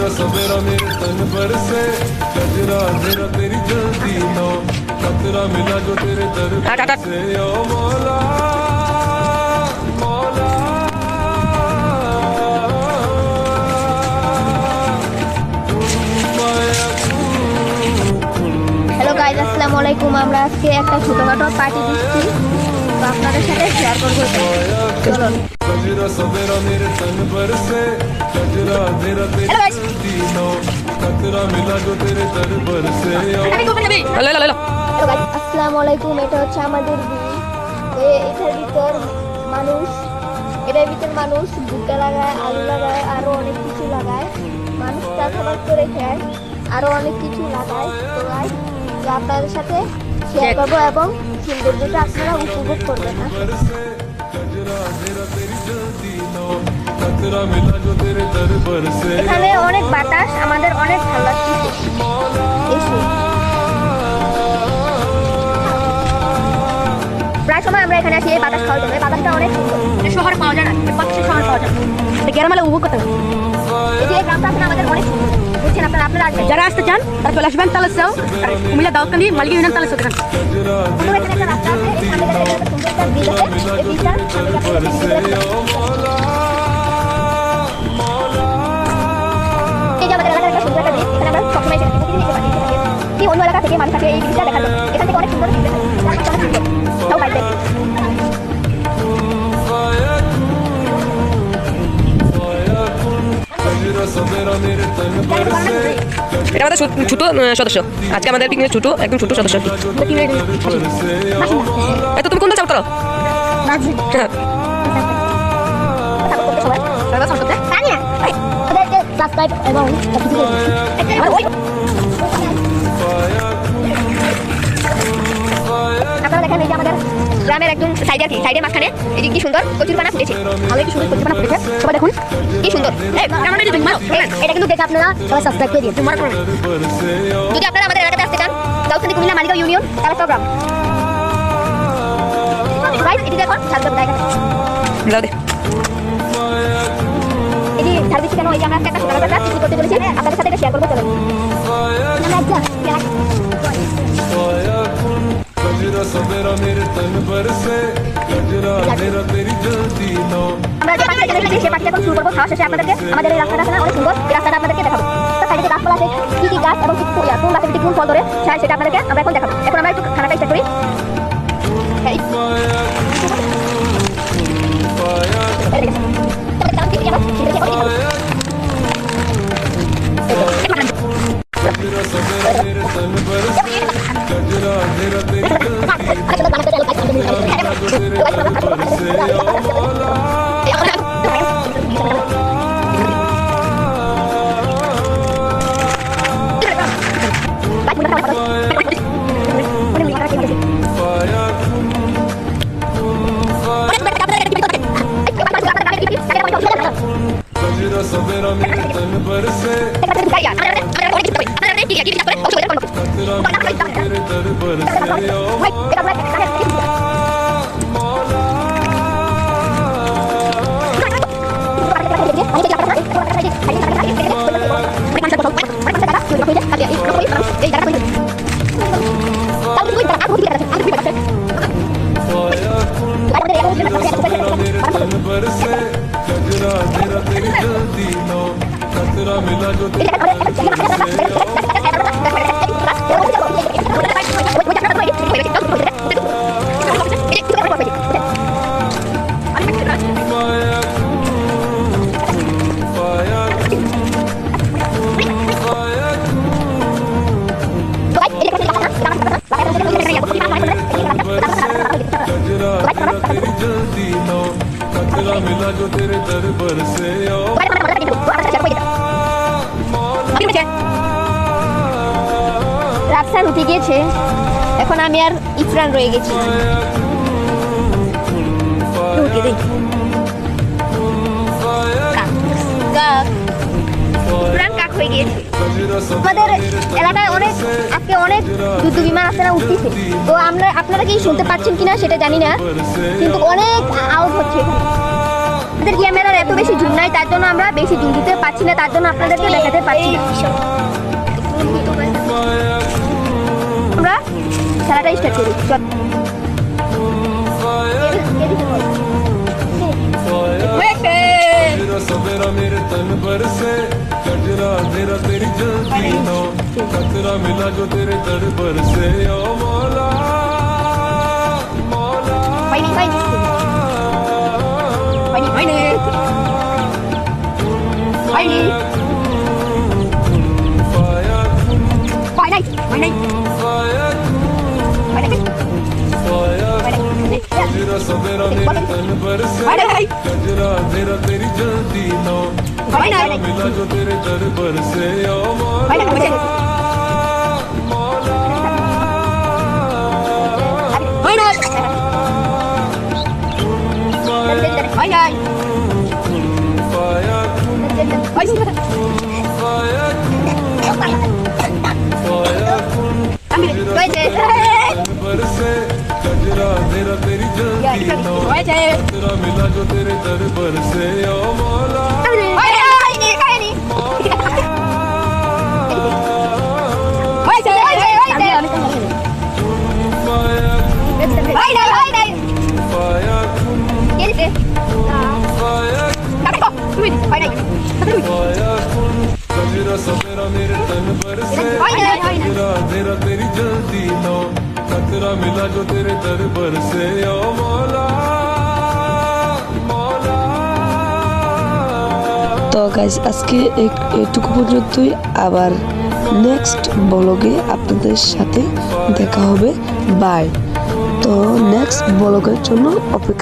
सवेरा सवेरा मेरे तन पर से गजरा तेरा तेरी जल्दी नो खतरा मिला जो तेरे दर से ओ मौला मौला হ্যালো গাইস, আসসালামু আলাইকুম। আমরা আজকে একটা ছোটখাটো পার্টি দিচ্ছি, তো আপনাদের সাথে শেয়ার করবো। চলুন। सवेरा सवेरा मेरे तन पर से गजरा तेरा तेरी जल्दी नो खतरा मिला जो तेरे दर पर से ओ হ্যালো গাইস, আসসালামু আলাইকুম। এটা হচ্ছে আমাদের এটার ভিতর মানুষ ভুট্টা লাগায়, আলু লাগায়, আরো অনেক কিছু লাগায়। মানুষ চাষাবাদ করে খায়, আরো অনেক কিছু লাগায়। তো গাইস, আপনাদের সাথে শেয়ার করবো এবং সৌন্দর্যটা আপনারা উপভোগ করবেন। এখানে অনেক বাতাস, আমাদের অনেক ভালো লাগছে। প্রায় সময় আমরা এখানে আসি এই বাতাস খাওয়ার জন্য। বাতাসটা অনেক সুন্দর, শহরে পাওয়া যায় না, পাশের শহরে পাওয়া যায়। গ্রামে উপভোগ করতে হবে। এই যে গ্রামটা আছে আমাদের অনেক সুন্দর, বুঝছেন? আপনারা আসবেন, যারা আসতে চান তারা চলে আসবেন তালেসাও, কুমিল্লা দাউদকান্দি মালিকা ইউনিয়ন তালেসাও। এখানে একটা রাস্তা আছে, এই সামনে একটা সুন্দর একটা ব্রিজ আছে। এই ব্রিজটা এই যে আমাদের এলাকার একটা সুন্দর একটা ব্রিজ, এখানে আমরা সবসময় এসে প্রতিদিন এসে পারি। কি অন্য এলাকা থেকে মানুষ আসে এই ব্রিজটা দেখার জন্য। এখান থেকে অনেক সুন্দর ব্রিজ আছে, রাস্তাটা অনেক সুন্দর। সব বাইক দেখি। এটা আমাদের ছোট সদস্য। আজকে আমাদের পিকনিকের ছোট একদম ছোট সদস্য। তো তুমি কোনটা চাপ করো? আপনারা দেখেন, এই যে আমাদের গ্রামের একদম সাইডে আর কি, সাইডের মাঝখানে এই যে কি সুন্দর কচুরপানা ফুটেছে। ভালোই কি সুন্দর কচুরপানা ফুটেছে, সবাই দেখুন কি সুন্দর। এটা কিন্তু দেখে আপনারা সবাই সাবস্ক্রাইব করে দিন। যদি আপনারা আমাদের এলাকাতে আসতে চান, দাউদকান্দি কুমিল্লা মালিকা ইউনিয়ন তালেসাও গ্রাম। গাইস, এটি দেখুন সাবস্ক্রাইব দেখা দাও দে। এই যে সার্ভিস কেন, এই যে আমরা একটা ছোটখাটো একটা কিছু করতে চলেছি, আপনাদের সাথে এটা শেয়ার করবো। চলেন सवेरा मेरे तन पर से गजरा तेरा तेरी जल्दी नो আমরা যে পার্টিটা দেখেছি সেই পার্টিটা এখন শুরু করবো। খাওয়া শেষে আপনাদেরকে আমাদের এই রাস্তাটা আছে না, অনেক সুন্দর, এই রাস্তাটা আপনাদেরকে দেখাবো। তো সাইডে যে গাছপালা আছে, কি কি গাছ এবং কোন গাছে কোন ফল ধরে সেটা আপনাদেরকে আমরা এখন দেখাবো। এখন আমরা একটু খানাটা স্টার্ট করি। सवेरा मेरे तन पर से गजरा तेरे दर पर से ओ खतरा मिला जो जल्दी नो खतरा मिला जो तेरे दर पर से ओ রাফসান উঠে গিয়েছে, এখন আমি আর ইফরান রয়ে গেছি। ইফরান কাক হয়ে গিয়েছে। আমাদের এলাকায় আজকে অনেক যুদ্ধ বিমান আপনারা উঠতেছে, তো আপনারা কি শুনতে পাচ্ছেন কিনা সেটা জানি না, কিন্তু অনেক আওয়াজ হচ্ছে এখানে। আপনাদের ক্যামেরার এত বেশি জুম নাই, তার জন্য আমরা বেশি জুম দিতে পারছি না, তার জন্য আপনাদেরকে দেখাতে পারছি না। আমরা খেলাটা স্টার্ট করি। চল। तेरा सवेरा मेरे तन पर से कजरा तेरा तेरी जल्दी नो खतरा मिला जो तेरे दर पर से ओ मौला मौला Fighting. तेरा सवेरा मेरे तन पर से कजरा तेरा तेरी जल्दी नो खतरा मिला जो तेरे दर पर से ओ मौला मौला पर से कजरा तेरा तेरी जल्दी नो खतरा मिला जो तेरे दर पर से ओ मौला कजरा सवेरा मेरे तन पर से कजरा तेरा तेरी जल्दी नो खतरा मिला जो तेरे दर पर से ओ मौला मौला তো গাইজ আজকে এইটুকু পর্যন্তই, আবার নেক্সট ব্লগে আপনাদের সাথে দেখা হবে। বাই। তো নেক্সট ব্লগের জন্য অপেক্ষা।